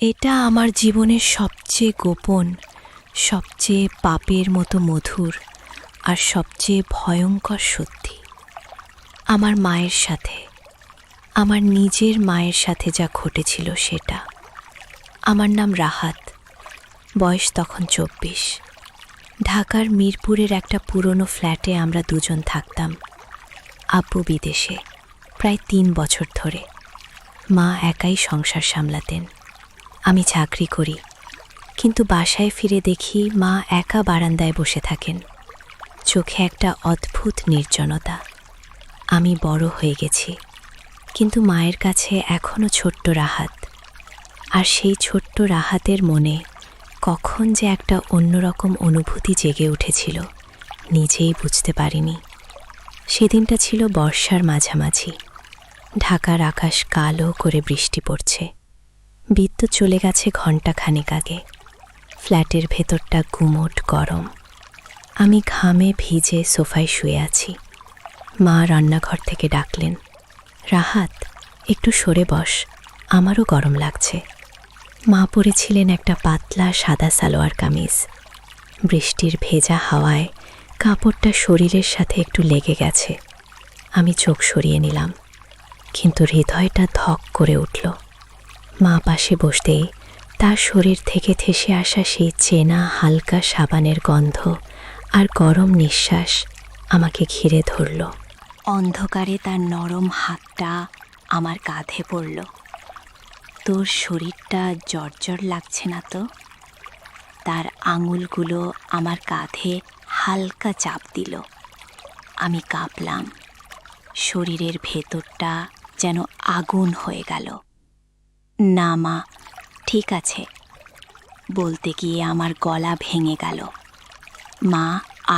এটা আমার জীবনের সবচেয়ে গোপন, সবচেয়ে পাপের মতো মধুর আর সবচেয়ে ভয়ঙ্কর সত্যি। আমার মায়ের সাথে, আমার নিজের মায়ের সাথে যা ঘটেছিল সেটা। আমার নাম রাহাত, বয়স তখন 24। ঢাকার মিরপুরের একটা পুরনো ফ্ল্যাটে আমরা দুজন থাকতাম। আব্বু বিদেশে, প্রায় 3 বছর ধরে। মা একাই সংসার সামলাতেন। আমি চাকরি করি, কিন্তু বাসায় ফিরে দেখি মা একা বারান্দায় বসে থাকেন, চোখে একটা অদ্ভুত নির্জনতা। আমি বড় হয়ে গেছি, কিন্তু মায়ের কাছে এখনো ছোট্ট রাহাত। আর সেই ছোট্ট রাহাতের মনে কখন যে একটা অন্যরকম অনুভূতি জেগে উঠেছিল, নিজেই বুঝতে পারিনি। সেদিনটা ছিল বর্ষার মাঝামাঝি। ঢাকার আকাশ কালো করে বৃষ্টি পড়ছে। বিদ্যুৎ চলে গেছে ঘণ্টাখানেক আগে। ফ্ল্যাটের ভেতরটা গুমোট গরম। আমি ঘামে ভিজে সোফায় শুয়ে আছি। মা রান্নাঘর থেকে ডাকলেন, রাহাত, একটু সরে বস, আমারও গরম লাগছে। মা পরেছিলেন একটা পাতলা সাদা সালোয়ার কামিজ। বৃষ্টির ভেজা হাওয়ায় কাপড়টা শরীরের সাথে একটু লেগে গেছে। আমি চোখ সরিয়ে নিলাম, কিন্তু হৃদয়টা ধক করে উঠল। মা পাশে বসতেই তার শরীর থেকে ঠেসে আসা সেই চেনা হালকা সাবানের গন্ধ আর গরম নিঃশ্বাস আমাকে ঘিরে ধরল। অন্ধকারে তার নরম হাতটা আমার কাঁধে পড়ল। তোর শরীরটা জর্জর লাগছে না তো? তার আঙুলগুলো আমার কাঁধে হালকা চাপ দিল। আমি কাঁপলাম, শরীরের ভেতরটা যেন আগুন হয়ে গেল। না মা, ঠিক আছে বলতে গিয়ে আমার গলা ভেঙে গেল। মা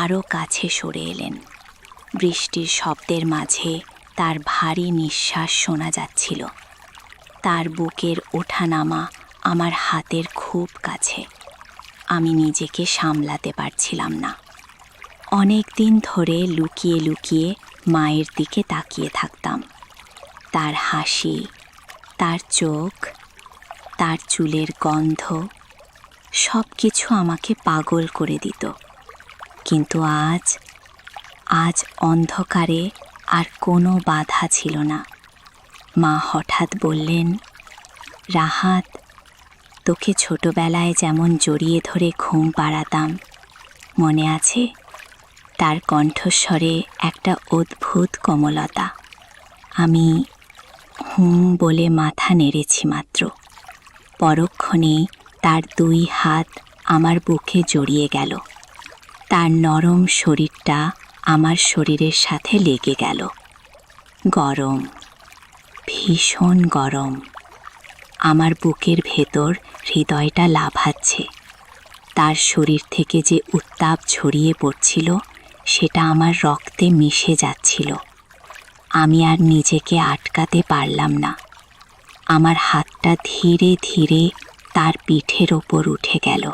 আরও কাছে সরে এলেন। বৃষ্টির শব্দের মাঝে তার ভারী নিঃশ্বাস শোনা যাচ্ছিল। তার বুকের ওঠানামা আমার হাতের খুব কাছে। আমি নিজেকে সামলাতে পারছিলাম না। অনেক দিন ধরে লুকিয়ে লুকিয়ে মায়ের দিকে তাকিয়ে থাকতাম। তার হাসি, তার চোখ, তার চুলের গন্ধ, সব কিছু আমাকে পাগল করে দিত। কিন্তু আজ অন্ধকারে আর কোনো বাধা ছিল না। মা হঠাৎ বললেন, রাহাত, তোকে ছোটবেলায় যেমন জড়িয়ে ধরে ঘুম পাড়াতাম, মনে আছে? তার কণ্ঠস্বরে একটা অদ্ভুত কোমলতা। আমি বলে মাথা নেড়েছি মাত্র। পরক্ষণেই তার 2 হাত আমার বুকে জড়িয়ে গেল। তার নরম শরীরটা আমার শরীরের সাথে লেগে গেল। গরম, ভীষণ গরম। আমার বুকের ভেতর হৃদয়টা লাফাচ্ছে। তার শরীর থেকে যে উত্তাপ ছড়িয়ে পড়ছিল সেটা আমার রক্তে মিশে যাচ্ছিল। আমি আর নিজেকে আটকাতে পারলাম না। আমার হাতটা ধীরে ধীরে তার পিঠের ওপর উঠে গেল।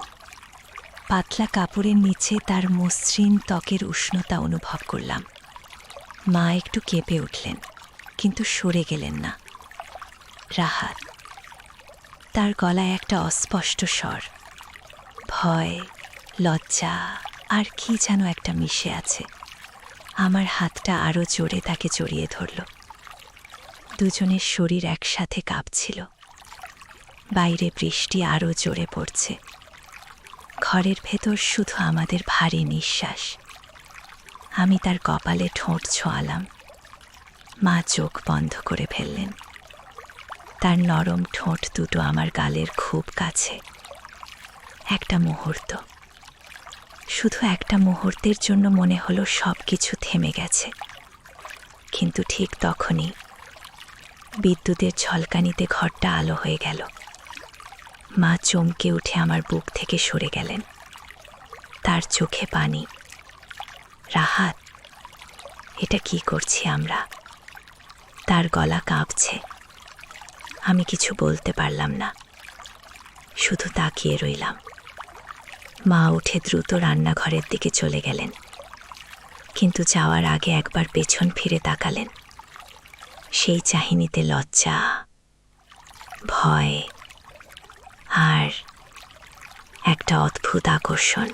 পাতলা কাপড়ের নিচে তার মসৃণ ত্বকের উষ্ণতা অনুভব করলাম। মা একটু কেঁপে উঠলেন, কিন্তু সরে গেলেন না। রাহাত, তার গলায় একটা অস্পষ্ট স্বর। ভয়, লজ্জা আর কি যেন একটা মিশে আছে। আমার হাতটা আরও জোরে তাকে জড়িয়ে ধরল। দুজনের শরীর একসাথে কাঁপছিল। বাইরে বৃষ্টি আরও জোরে পড়ছে। ঘরের ভেতর শুধু আমাদের ভারী নিঃশ্বাস। আমি তার কপালে ঠোঁট ছোঁয়ালাম। মা চোখ বন্ধ করে ফেললেন। তার নরম ঠোঁট দুটো আমার গালের খুব কাছে। একটা মুহূর্ত, শুধু একটা মুহূর্তের জন্য মনে হলো সব কিছু থেমে গেছে। কিন্তু ঠিক তখনই বিদ্যুতের ঝলকানিতে ঘরটা আলো হয়ে গেল। মা চমকে উঠে আমার বুক থেকে সরে গেলেন। তার চোখে পানি। রাহাত, এটা কি করছি আমরা? তার গলা কাঁপছে। আমি কিছু বলতে পারলাম না, শুধু তাকিয়ে রইলাম। মা উঠে দ্রুত রান্নাঘরের দিকে চলে গেলেন, কিন্তু যাওয়ার আগে একবার পেছন ফিরে তাকালেন। সেই চাহনিতে লজ্জা, ভয় একটা অদ্ভুত আকর্ষণ।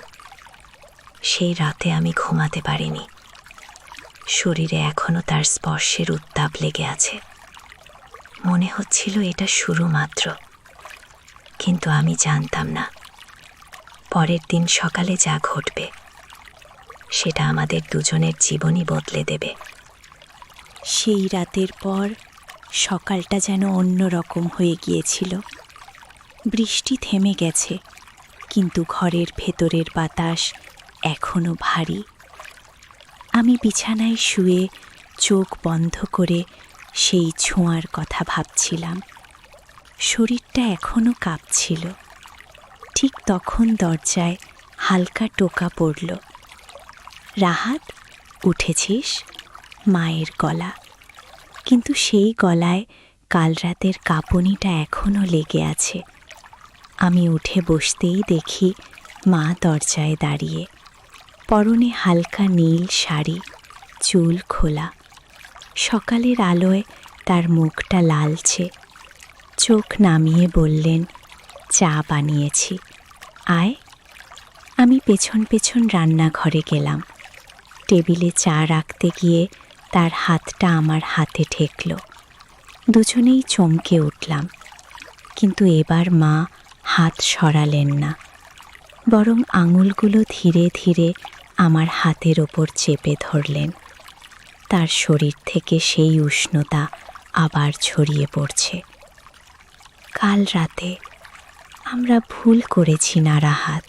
সেই রাতে আমি ঘুমাতে পারিনি। শরীরে এখনো তার স্পর্শের উত্তাপ লেগে আছে। মনে হচ্ছিল এটা শুরু মাত্র, কিন্তু আমি জানতাম না পরের দিন সকালে যা ঘটবে সেটা আমাদের দুজনের জীবনই বদলে দেবে। সেই রাতের পর সকালটা যেন অন্যরকম হয়ে গিয়েছিল। বৃষ্টি থেমে গেছে, কিন্তু ঘরের ভেতরের বাতাস এখনো ভারী। আমি বিছানায় শুয়ে চোখ বন্ধ করে সেই ছোঁয়ার কথা ভাবছিলাম। শরীরটা এখনো কাঁপছিল। ঠিক তখন দরজায় হালকা টোকা পড়ল। রাহাত, উঠেছিস? মায়ের গলা, কিন্তু সেই গলায় কাল রাতের কাঁপুনিটা এখনো লেগে আছে। আমি উঠে বসতেই দেখি মা দরজায় দাঁড়িয়ে, পরনে হালকা নীল শাড়ি, চুল খোলা। সকালের আলোয় তার মুখটা লালচে। চোখ নামিয়ে বললেন, চা বানিয়েছি, আয়। আমি পেছন পেছন রান্নাঘরে গেলাম। টেবিলে চা রাখতে গিয়ে তার হাতটা আমার হাতে ঠেকল। দুজনেই চমকে উঠলাম, কিন্তু এবার মা হাত সরালেন না, বরং আঙুলগুলো ধীরে ধীরে আমার হাতের ওপর চেপে ধরলেন। তার শরীর থেকে সেই উষ্ণতা আবার ছড়িয়ে পড়ছে। কাল রাতে আমরা ভুল করেছি না রাহাত?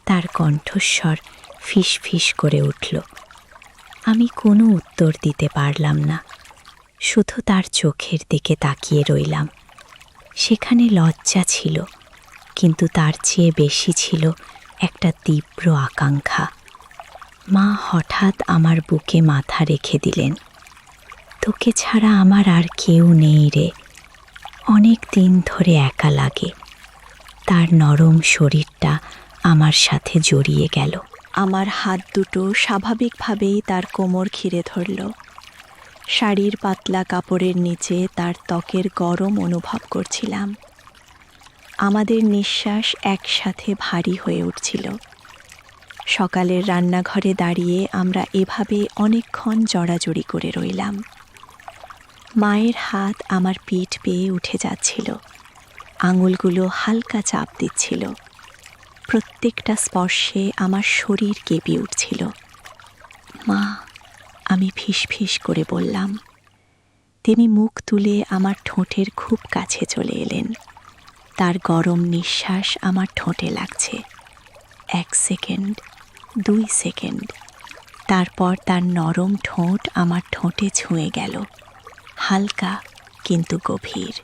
তার কণ্ঠস্বর ফিস ফিস করে উঠল। আমি কোনো উত্তর দিতে পারলাম না, শুধু তার চোখের দিকে তাকিয়ে রইলাম। সেখানে লজ্জা ছিল, কিন্তু তার চেয়ে বেশি ছিল একটা তীব্র আকাঙ্ক্ষা। মা হঠাৎ আমার বুকে মাথা রেখে দিলেন। তোকে ছাড়া আমার আর কেউ নেই রে, অনেক দিন ধরে একা লাগে। তার নরম শরীরটা আমার সাথে জড়িয়ে গেল। আমার হাত দুটো স্বাভাবিকভাবেই তার কোমর ঘিরে ধরল। শাড়ির পাতলা কাপড়ের নিচে তার ত্বকের গরম অনুভব করছিলাম। আমাদের নিঃশ্বাস একসাথে ভারী হয়ে উঠছিল। সকালের রান্নাঘরে দাঁড়িয়ে আমরা এভাবে অনেকক্ষণ জড়াজড়ি করে রইলাম। মায়ের হাত আমার পিঠ বেয়ে উঠে যাচ্ছিল, আঙুলগুলো হালকা চাপ দিচ্ছিল। প্রত্যেকটা স্পর্শে আমার শরীর কেঁপে উঠছিল। মা, আমি ফিসফিস করে বললাম। তিনি মুখ তুলে আমার ঠোঁটের খুব কাছে চলে এলেন। তার গরম নিঃশ্বাস আমার ঠোঁটে লাগছে। 1 সেকেন্ড, 2 সেকেন্ড, তারপর তার নরম ঠোঁট আমার ঠোঁটে ছুঁয়ে গেল, হালকা কিন্তু গভীর।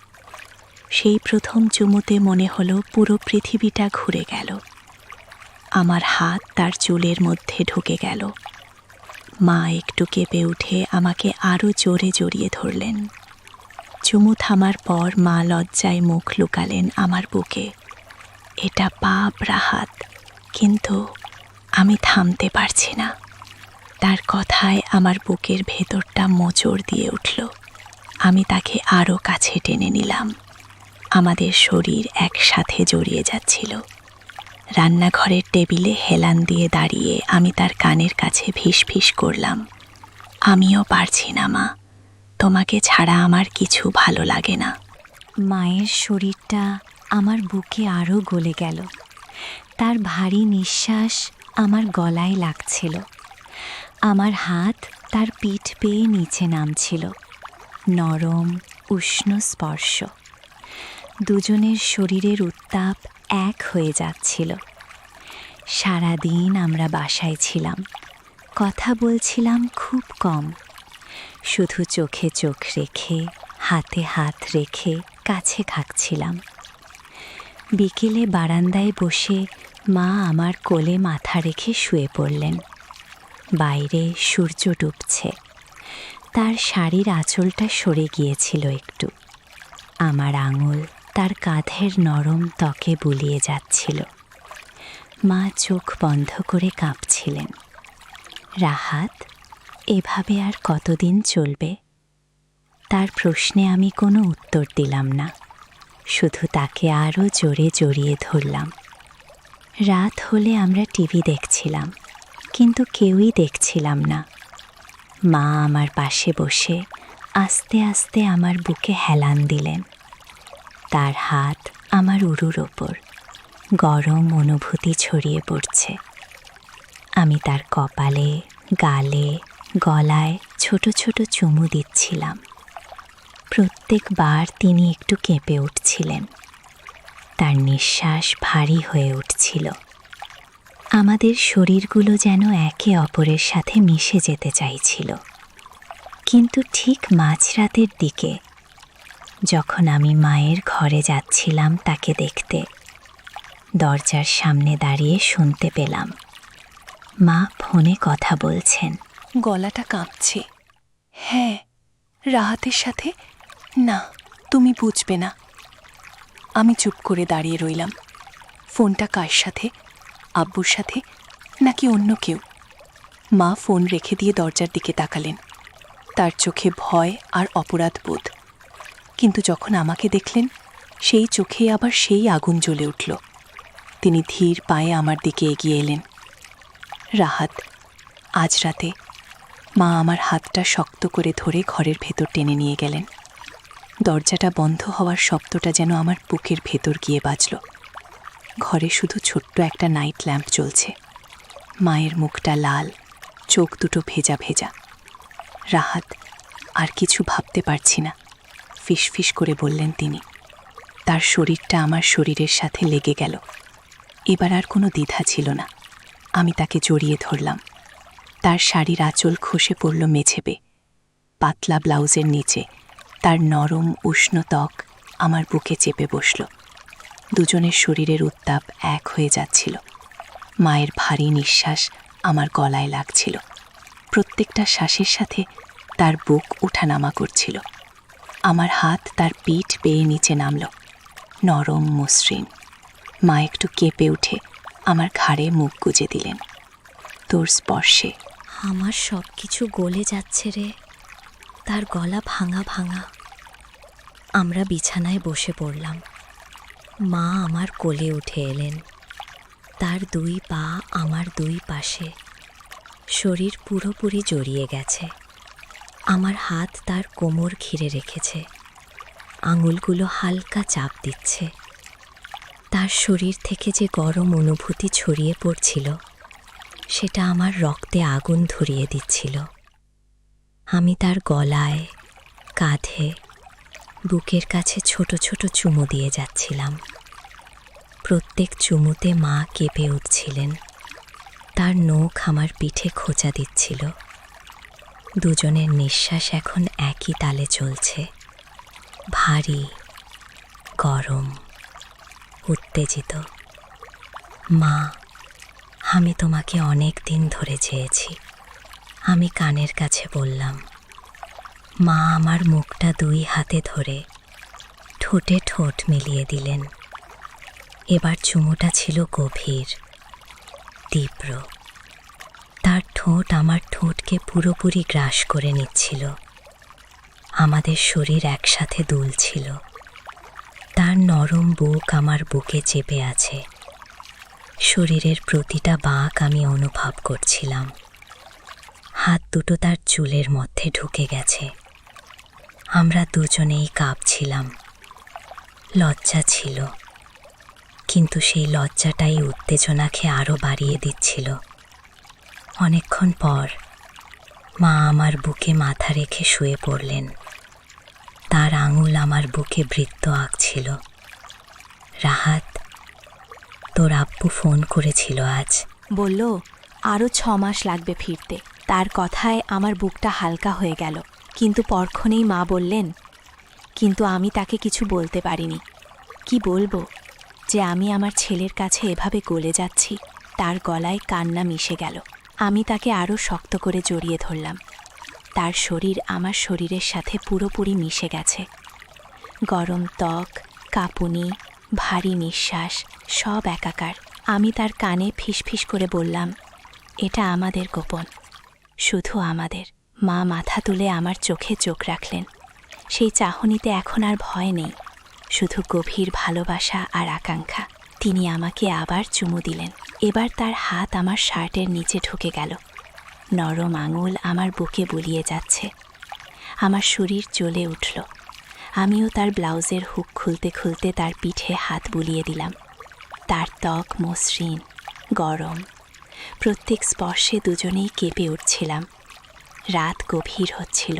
সেই প্রথম চুমুতে মনে হলো পুরো পৃথিবীটা ঘুরে গেল। আমার হাত তার চুলের মধ্যে ঢুকে গেল। মা একটু কেঁপে উঠে আমাকে আরও জোরে জড়িয়ে ধরলেন। চুমু থামার পর মা লজ্জায় মুখ লুকালেন আমার বুকে। এটা পাপ রাহাত, কিন্তু আমি থামতে পারছি না। তার কথায় আমার বুকের ভেতরটা মোচড় দিয়ে উঠল। আমি তাকে আরও কাছে টেনে নিলাম। আমাদের শরীর একসাথে জড়িয়ে যাচ্ছিল। রান্নাঘরের টেবিলে হেলান দিয়ে দাঁড়িয়ে আমি তার কানের কাছে ফিসফিস করলাম, আমিও পারছি না মা, তোমাকে ছাড়া আমার কিছু ভালো লাগে না। মায়ের শরীরটা আমার বুকে আরও গলে গেল। তার ভারী নিঃশ্বাস আমার গলায় লাগছিল। আমার হাত তার পিঠ বেয়ে নিচে নামছিল, নরম উষ্ণ স্পর্শ। দুজনের শরীরের উত্তাপ এক হয়ে যাচ্ছিল। সারাদিন আমরা বাসায় ছিলাম, কথা বলছিলাম খুব কম। শুধু চোখে চোখ রেখে, হাতে হাত রেখে কাছে থাকছিলাম। বিকেলে বারান্দায় বসে মা আমার কোলে মাথা রেখে শুয়ে পড়লেন। বাইরে সূর্য ডুবছে। তার শাড়ির আঁচলটা সরে গিয়েছিল একটু। আমার আঙুল তার কাঁধের নরম ত্বকে বুলিয়ে যাচ্ছিল। মা চোখ বন্ধ করে কাঁপছিলেন। রাহাত, এভাবে আর কতদিন চলবে? তার প্রশ্নে আমি কোনো উত্তর দিলাম না, শুধু তাকে আরও জোরে জড়িয়ে ধরলাম। রাত হলে আমরা টিভি দেখছিলাম, কিন্তু কেউই দেখছিলাম না। মা আমার পাশে বসে আস্তে আস্তে আমার বুকে হেলান দিলেন। তার হাত আমার উরুর ওপর, গরম অনুভূতি ছড়িয়ে পড়ছে। আমি তার কপালে, গালে, গলায় ছোট ছোট চুমু দিচ্ছিলাম। প্রত্যেকবার তিনি একটু কেঁপে উঠছিলেন। তার নিঃশ্বাস ভারী হয়ে উঠছিল। আমাদের শরীরগুলো যেন একে অপরের সাথে মিশে যেতে চাইছিল। কিন্তু ঠিক মাঝরাতের দিকে, যখন আমি মায়ের ঘরে যাচ্ছিলাম তাকে দেখতে, দরজার সামনে দাঁড়িয়ে শুনতে পেলাম মা ফোনে কথা বলছেন। গলাটা কাঁপছে। হ্যাঁ, রাহাতের সাথে। না, তুমি বুঝবে না। আমি চুপ করে দাঁড়িয়ে রইলাম। ফোনটা কার সাথে? আব্বুর সাথে নাকি অন্য কেউ? মা ফোন রেখে দিয়ে দরজার দিকে তাকালেন। তার চোখে ভয় আর অপরাধ বোধ। কিন্তু যখন আমাকে দেখলেন, সেই চোখে আবার সেই আগুন জ্বলে উঠল। তিনি ধীর পায়ে আমার দিকে এগিয়ে এলেন। রাহাত, আজ রাতে। মা আমার হাতটা শক্ত করে ধরে ঘরের ভেতর টেনে নিয়ে গেলেন। দরজাটা বন্ধ হওয়ার শব্দটা যেন আমার বুকের ভেতর গিয়ে বাজল। ঘরে শুধু ছোট্ট একটা নাইট ল্যাম্প জ্বলছে। মায়ের মুখটা লাল, চোখ দুটো ভেজা ভেজা। রাহাত, আর কিছু ভাবতে পারছি না, ফিসফিস করে বললেন তিনি। তার শরীরটা আমার শরীরের সাথে লেগে গেল। এবার আর কোনো দ্বিধা ছিল না। আমি তাকে জড়িয়ে ধরলাম। তার শাড়ির আঁচল খসে পড়ল মেঝেবে। পাতলা ব্লাউজের নিচে তার নরম উষ্ণ ত্বক আমার বুকে চেপে বসল। দুজনের শরীরের উত্তাপ এক হয়ে যাচ্ছিল। মায়ের ভারী নিঃশ্বাস আমার গলায় লাগছিল। প্রত্যেকটা শ্বাসের সাথে তার বুক ওঠানামা করছিল। আমার হাত তার পিঠ বেয়ে নিচে নামল, নরম মসৃণ। মা একটু কেঁপে উঠে আমার ঘাড়ে মুখ গুজে দিলেন। তোর স্পর্শে আমার সব কিছু গলে যাচ্ছে রে। তার গলা ভাঙা ভাঙা। আমরা বিছানায় বসে পড়লাম। মা আমার কোলে উঠে এলেন। তার দুই পা আমার দুই পাশে, শরীর পুরোপুরি জড়িয়ে গেছে। আমার হাত তার কোমর ঘিরে রেখেছে, আঙুলগুলো হালকা চাপ দিচ্ছে। তার শরীর থেকে যে গরম অনুভূতি ছড়িয়ে পড়ছিল, সেটা আমার রক্তে আগুন ধরিয়ে দিচ্ছিল। আমি তার গলায়, কাঁধে, বুকের কাছে ছোট ছোট চুমু দিয়ে যাচ্ছিলাম। প্রত্যেক চুমুতে মা কেঁপে উঠছিলেন। তার নখ আমার পিঠে খোঁচা দিচ্ছিল। দুজনের নিঃশ্বাস এখন একই তালে চলছে, ভারী, গরম, উত্তেজিত। মা, আমি তোমাকে অনেক দিন ধরে চেয়েছি, আমি কানের কাছে বললাম। মা আমার মুখটা দুই হাতে ধরে ঠোঁটে ঠোঁট মিলিয়ে দিলেন। এবার চুমুটা ছিল গভীর, তীব্র। তার ঠোঁট আমার ঠোঁটকে পুরোপুরি গ্রাস করে নিচ্ছিল। আমাদের শরীর একসাথে দুলছিল। তার নরম বুক আমার বুকে চেপে আছে। শরীরের প্রতিটা বাঁক আমি অনুভব করছিলাম। হাত দুটো তার চুলের মধ্যে ঢুকে গেছে। আমরা দুজনেই কাঁপছিলাম। লজ্জা ছিল, কিন্তু সেই লজ্জাটাই উত্তেজনাকে আরও বাড়িয়ে দিচ্ছিল। অনেকক্ষণ পর মা আমার বুকে মাথা রেখে শুয়ে পড়লেন। তার আঙুল আমার বুকে বৃত্ত আঁকছিল। রাহাত, তোর আব্বু ফোন করেছিল আজ। বলল আরও 6 মাস লাগবে ফিরতে। তার কথায় আমার বুকটা হালকা হয়ে গেল। কিন্তু পরক্ষণেই মা বললেন, কিন্তু আমি তাকে কিছু বলতে পারিনি। কি বলবো যে আমি আমার ছেলের কাছে এভাবে গলে যাচ্ছি? তার গলায় কান্না মিশে গেল। আমি তাকে আরও শক্ত করে জড়িয়ে ধরলাম। তার শরীর আমার শরীরের সাথে পুরোপুরি মিশে গেছে। গরম ত্বক, কাঁপুনি, ভারী নিঃশ্বাস, সব একাকার। আমি তার কানে ফিসফিস করে বললাম, এটা আমাদের গোপন, শুধু আমাদের। মা মাথা তুলে আমার চোখে চোখ রাখলেন। সেই চাহনিতে এখন আর ভয় নেই, শুধু গভীর ভালোবাসা আর আকাঙ্ক্ষা। তিনি আমাকে আবার চুমু দিলেন। এবার তার হাত আমার শার্টের নিচে ঢুকে গেল। নরম আঙুল আমার বুকে বুলিয়ে যাচ্ছে। আমার শরীর জ্বলে উঠল। আমিও তার ব্লাউজের হুক খুলতে খুলতে তার পিঠে হাত বুলিয়ে দিলাম। তার ত্বক মসৃণ, গরম। প্রত্যেক স্পর্শে দুজনেই কেঁপে উঠছিলাম। রাত গভীর হচ্ছিল।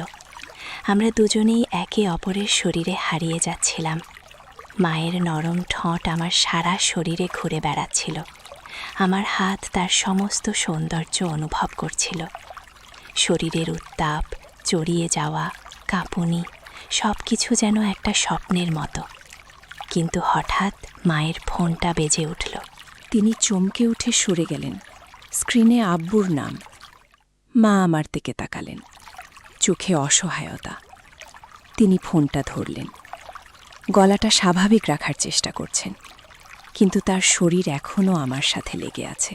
আমরা দুজনেই একে অপরের শরীরে হারিয়ে যাচ্ছিলাম। মায়ের নরম ঠোঁট আমার সারা শরীরে ঘুরে বেড়াচ্ছিল। আমার হাত তার সমস্ত সৌন্দর্য অনুভব করছিল। শরীরের উত্তাপ, জড়িয়ে যাওয়া, কাঁপুনি সব কিছু যেন একটা স্বপ্নের মতো। কিন্তু হঠাৎ মায়ের ফোনটা বেজে উঠল। তিনি চমকে উঠে সরে গেলেন। স্ক্রিনে আব্বুর নাম। মা আমার দিকে তাকালেন, চোখে অসহায়তা। তিনি ফোনটা ধরলেন। গলাটা স্বাভাবিক রাখার চেষ্টা করছেন, কিন্তু তার শরীর এখনও আমার সাথে লেগে আছে।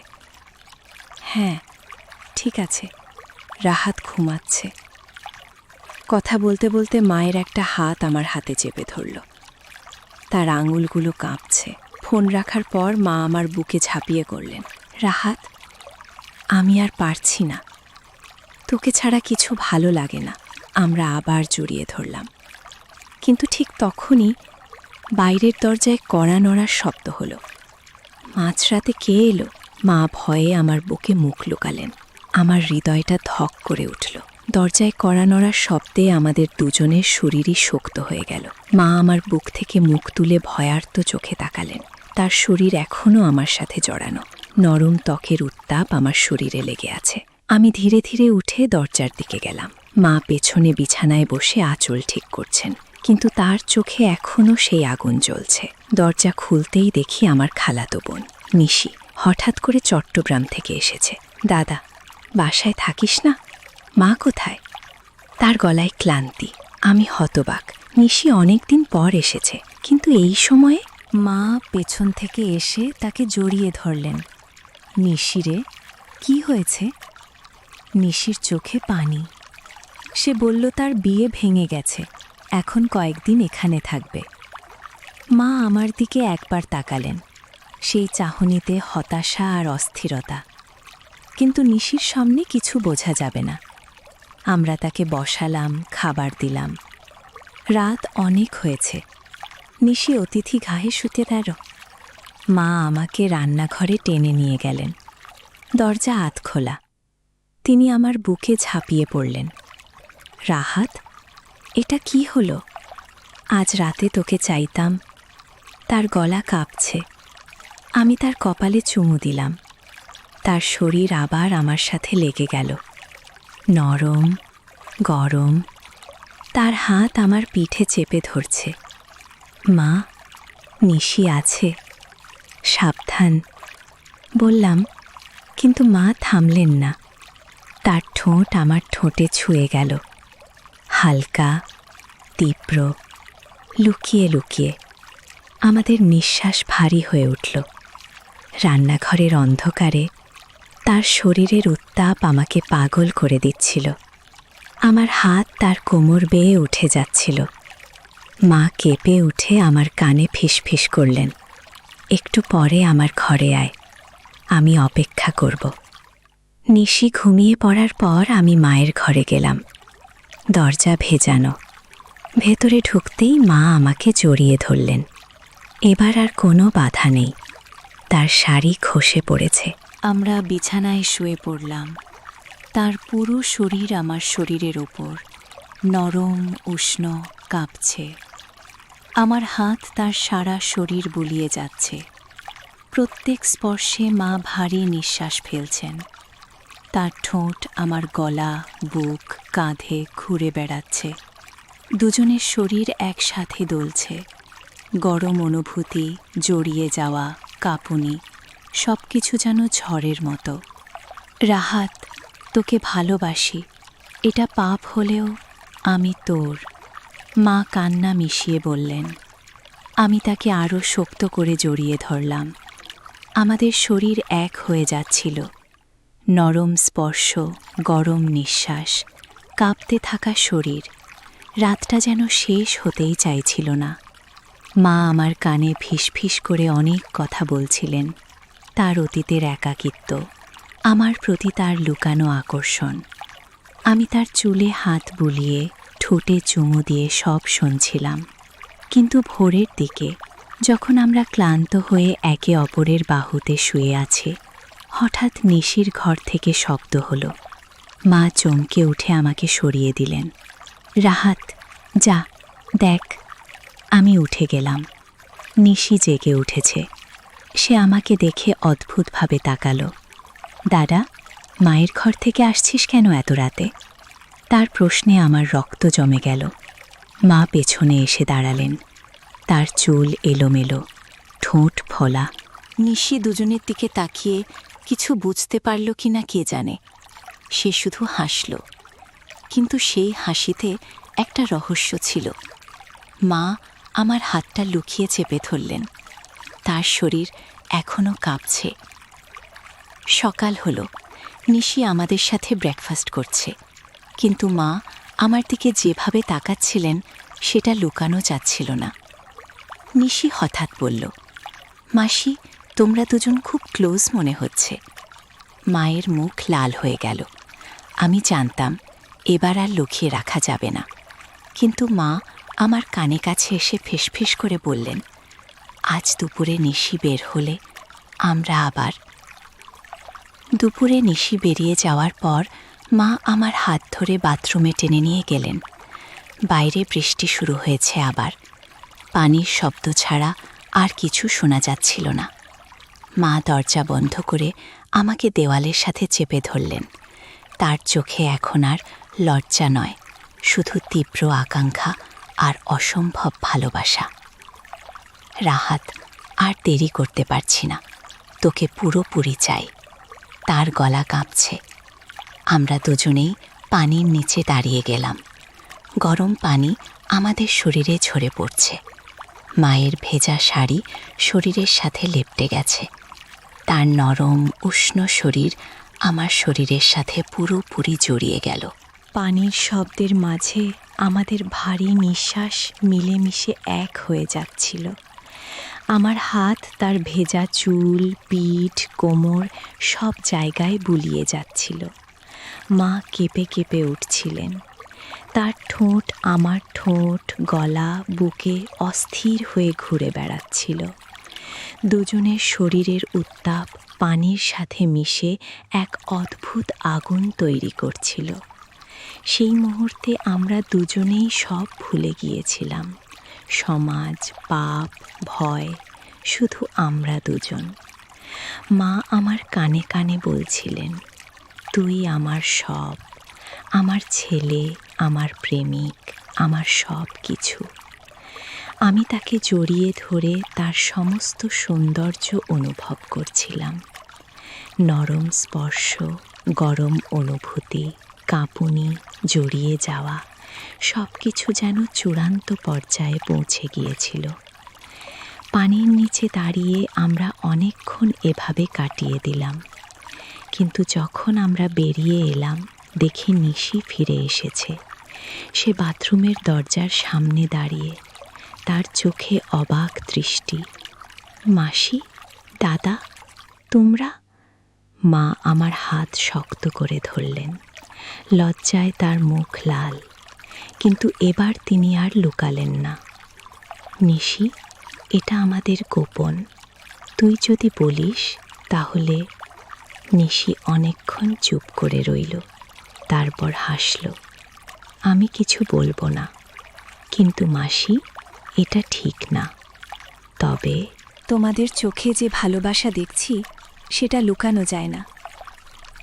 হ্যাঁ, ঠিক আছে, রাহাত ঘুমাচ্ছে। কথা বলতে বলতে মায়ের একটা হাত আমার হাতে চেপে ধরল। তার আঙুলগুলো কাঁপছে। ফোন রাখার পর মা আমার বুকে ঝাঁপিয়ে করলেন। রাহাত, আমি আর পারছি না, তোকে ছাড়া কিছু ভালো লাগে না। আমরা আবার জড়িয়ে ধরলাম। কিন্তু ঠিক তখনই বাইরের দরজায় কড়া নড়ার শব্দ হলো। মাঝরাতে কে এলো? মা ভয়ে আমার বুকে মুখ লুকালেন। আমার হৃদয়টা ধক করে উঠল। দরজায় কড়া নড়ার শব্দে আমাদের দুজনের শরীরই শক্ত হয়ে গেল। মা আমার বুক থেকে মুখ তুলে ভয়ার্ত চোখে তাকালেন। তার শরীর এখনও আমার সাথে জড়ানো। নরম ত্বকের উত্তাপ আমার শরীরে লেগে আছে। আমি ধীরে ধীরে উঠে দরজার দিকে গেলাম। মা পেছনে বিছানায় বসে আঁচল ঠিক করছেন, কিন্তু তার চোখে এখনও সেই আগুন জ্বলছে। দরজা খুলতেই দেখি আমার খালাতো বোন নিশি হঠাৎ করে চট্টগ্রাম থেকে এসেছে। দাদা, বাসায় থাকিস না? মা কোথায়? তার গলায় ক্লান্তি। আমি হতবাক। নিশি অনেকদিন পর এসেছে, কিন্তু এই সময়ে? মা পেছন থেকে এসে তাকে জড়িয়ে ধরলেন। নিশিরে, কি হয়েছে? নিশির চোখে পানি। সে বলল তার বিয়ে ভেঙে গেছে, এখন কয়েকদিন এখানে থাকবে। মা আমার দিকে একবার তাকালেন। সেই চাহনিতে হতাশা আর অস্থিরতা। কিন্তু নিশির সামনে কিছু বোঝা যাবে না। আমরা তাকে বসালাম, খাবার দিলাম। রাত অনেক হয়েছে। নিশি অতিথি ঘাহে শুতে দেয়। মা আমাকে রান্নাঘরে টেনে নিয়ে গেলেন। দরজা আধ খোলা। তিনি আমার বুকে ঝাঁপিয়ে পড়লেন। রাহাত, এটা কি হলো? আজ রাতে তোকে চাইতাম। তার গলা কাঁপছে। আমি তার কপালে চুমু দিলাম। তার শরীর আবার আমার সাথে লেগে গেল। নরম, গরম। তার হাত আমার পিঠে চেপে ধরছে। মা, নিশি আছে, সাবধান বললাম, কিন্তু মা থামলেন না। তার ঠোঁট আমার ঠোঁটে ছুঁয়ে গেল, হালকা, তীব্র, লুকিয়ে লুকিয়ে। আমাদের নিঃশ্বাস ভারী হয়ে উঠল। রান্নাঘরের অন্ধকারে তার শরীরের উত্তাপ আমাকে পাগল করে দিচ্ছিল। আমার হাত তার কোমর বেয়ে উঠে যাচ্ছিল। মা কেঁপে উঠে আমার কানে ফিসফিস করলেন, একটু পরে আমার ঘরে আয়, আমি অপেক্ষা করব। নিশি ঘুমিয়ে পড়ার পর আমি মায়ের ঘরে গেলাম। দরজা ভেজানো। ভেতরে ঢুকতেই মা আমাকে জড়িয়ে ধরলেন। এবার আর কোনো বাধা নেই। তার শাড়ি খসে পড়েছে। আমরা বিছানায় শুয়ে পড়লাম। তার পুরো শরীর আমার শরীরের ওপর, নরম, উষ্ণ, কাঁপছে। আমার হাত তার সারা শরীর বুলিয়ে যাচ্ছে। প্রত্যেক স্পর্শে মা ভারী নিঃশ্বাস ফেলছেন। তার ঠোঁট আমার গলা, বুক, কাঁধে ঘুরে বেড়াচ্ছে। দুজনের শরীর একসাথে দোলছে। গরম অনুভূতি, জড়িয়ে যাওয়া, কাঁপুনি সব কিছু যেন ঝড়ের মতো। রাহাত, তোকে ভালোবাসি, এটা পাপ হলেও আমি তোর, মা কান্না মিশিয়ে বললেন। আমি তাকে আরও শক্ত করে জড়িয়ে ধরলাম। আমাদের শরীর এক হয়ে যাচ্ছিল। নরম স্পর্শ, গরম নিঃশ্বাস, কাঁপতে থাকা শরীর। রাতটা যেন শেষ হতেই চাইছিল না। মা আমার কানে ফিসফিস করে অনেক কথা বলছিলেন, তার অতীতের একাকিত্ব, আমার প্রতি তার লুকানো আকর্ষণ। আমি তার চুলে হাত বুলিয়ে ঠোঁটে চুমু দিয়ে সব শুনছিলাম। কিন্তু ভোরের দিকে যখন আমরা ক্লান্ত হয়ে একে অপরের বাহুতে শুয়ে আছি, হঠাৎ নিশির ঘর থেকে শব্দ হলো। মা চমকে উঠে আমাকে সরিয়ে দিলেন। রাহাত, যা দেখ। আমি উঠে গেলাম। নিশি জেগে উঠেছে। সে আমাকে দেখে অদ্ভুতভাবে তাকালো। দাদা, মায়ের ঘর থেকে আসছিস কেন এত রাতে? তার প্রশ্নে আমার রক্ত জমে গেল। মা পেছনে এসে দাঁড়ালেন। তার চুল এলোমেলো, ঠোঁট ফোলা। নিশি দুজনের দিকে তাকিয়ে কিছু বুঝতে পারল কি না কে জানে। সে শুধু হাসল, কিন্তু সেই হাসিতে একটা রহস্য ছিল। মা আমার হাতটা লুকিয়ে চেপে ধরলেন। তার শরীর এখনো কাঁপছে। সকাল হলো। নিশি আমাদের সাথে ব্রেকফাস্ট করছে, কিন্তু মা আমার দিকে যেভাবে তাকাচ্ছিলেন সেটা লুকানো যাচ্ছিল না। নিশি হঠাৎ বলল, মাসি, তোমরা দুজন খুব ক্লোজ মনে হচ্ছে। মায়ের মুখ লাল হয়ে গেল। আমি জানতাম এবার আর লুকিয়ে রাখা যাবে না, কিন্তু মা আমার কানে কাছে এসে ফিসফিস করে বললেন, আজ দুপুরে নিশি বের হলে আমরা আবার। দুপুরে নিশি বেরিয়ে যাওয়ার পর মা আমার হাত ধরে বাথরুমে টেনে নিয়ে গেলেন। বাইরে বৃষ্টি শুরু হয়েছে আবার। পানির শব্দ ছাড়া আর কিছু শোনা যাচ্ছিল না। মা দরজা বন্ধ করে আমাকে দেওয়ালের সাথে চেপে ধরলেন। তার চোখে এখন আর লজ্জা নয়, শুধু তীব্র আকাঙ্ক্ষা আর অসম্ভব ভালোবাসা। রাহাত, আর দেরি করতে পারছি না, তোকে পুরোপুরি চাই। তার গলা কাঁপছে। আমরা দুজনেই পানির নিচে দাঁড়িয়ে গেলাম। গরম পানি আমাদের শরীরে ঝরে পড়ছে। মায়ের ভেজা শাড়ি শরীরের সাথে লেপ্টে গেছে। তার নরম উষ্ণ শরীর আমার শরীরের সাথে পুরোপুরি জড়িয়ে গেল। পানির শব্দের মাঝে আমাদের ভারী নিঃশ্বাস মিলেমিশে এক হয়ে যাচ্ছিল। আমার হাত তার ভেজা চুল, পিঠ, কোমর সব জায়গায় বুলিয়ে যাচ্ছিল। মা কেঁপে কেঁপে উঠছিলেন। তার ঠোঁট আমার ঠোঁট, গলা, বুকে অস্থির হয়ে ঘুরে বেড়াচ্ছিল। দুজনের শরীরের উত্তাপ পানির সাথে মিশে এক অদ্ভুত আগুন তৈরি করছিল। সেই মুহূর্তে আমরা দুজনেই সব ভুলে গিয়েছিলাম। সমাজ, পাপ, ভয়, শুধু আমরা দুজন। মা আমার কানে কানে বলছিলেন, তুই আমার সব, আমার ছেলে, আমার প্রেমিক, আমার সব কিছু। আমি তাকে জড়িয়ে ধরে তার সমস্ত সৌন্দর্য অনুভব করছিলাম। নরম স্পর্শ, গরম অনুভূতি, কাঁপুনি, জড়িয়ে যাওয়া, সব কিছু যেন চূড়ান্ত পর্যায়ে পৌঁছে গিয়েছিল। পানির নিচে দাঁড়িয়ে আমরা অনেকক্ষণ এভাবে কাটিয়ে দিলাম। কিন্তু যখন আমরা বেরিয়ে এলাম, দেখি নিশি ফিরে এসেছে। সে বাথরুমের দরজার সামনে দাঁড়িয়ে, তার চোখে অবাক দৃষ্টি। মাসি, দাদা, তোমরা? মা আমার হাত শক্ত করে ধরলেন। লজ্জায় তার মুখ লাল, কিন্তু এবার তিনি আর লুকালেন না। নিশি, এটা আমাদের গোপন, তুই যদি বলিস তাহলে। নিশি অনেকক্ষণ চুপ করে রইল, তারপর হাসল। আমি কিছু বলবো না, কিন্তু মাসি, এটা ঠিক না। তবে তোমাদের চোখে যে ভালোবাসা দেখছি সেটা লুকানো যায় না।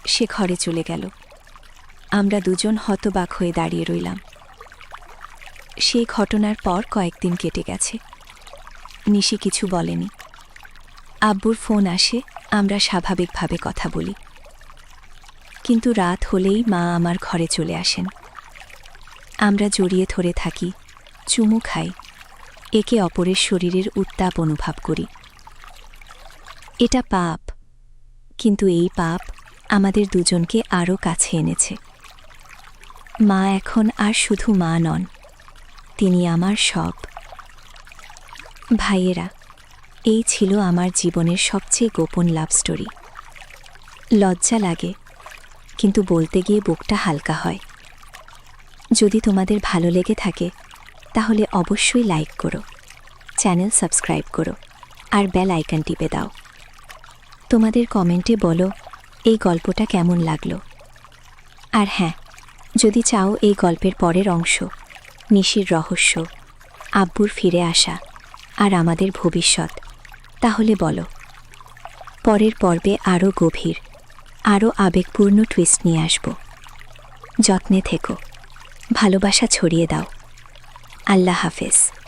সে ঘরে চলে গেল। আমরা দুজন হতবাক হয়ে দাঁড়িয়ে রইলাম। সেই ঘটনার পর কয়েকদিন কেটে গেছে। নিশি কিছু বলেনি। আব্বুর ফোন আসে, আমরা স্বাভাবিকভাবে কথা বলি। কিন্তু রাত হলেই মা আমার ঘরে চলে আসেন। আমরা জড়িয়ে ধরে থাকি, চুমু খাই, একে অপরের শরীরের উত্তাপ অনুভব করি। এটা পাপ, কিন্তু এই পাপ আমাদের দুজনকে আরও কাছে এনেছে। মা এখন আর শুধু মা নন, তিনি আমার সব। ভাইয়েরা, এই ছিল আমার জীবনের সবচেয়ে গোপন লাভ স্টোরি। লজ্জা লাগে, কিন্তু বলতে গিয়ে বুকটা হালকা হয়। যদি তোমাদের ভালো লেগে থাকে তাহলে অবশ্যই লাইক করো, চ্যানেল সাবস্ক্রাইব করো আর বেল আইকন টিপে দাও। তোমাদের কমেন্টে বলো এই গল্পটা কেমন লাগলো। আর হ্যাঁ, যদি চাও এই গল্পের পরের অংশ, নিশির রহস্য, আব্বুর ফিরে আসা আর আমাদের ভবিষ্যৎ, তাহলে বলো। পরের পর্বে আরও গভীর, আরও আবেগপূর্ণ টুইস্ট নিয়ে আসব। যত্নে থেকো, ভালোবাসা ছড়িয়ে দাও। আল্লাহ হাফেজ।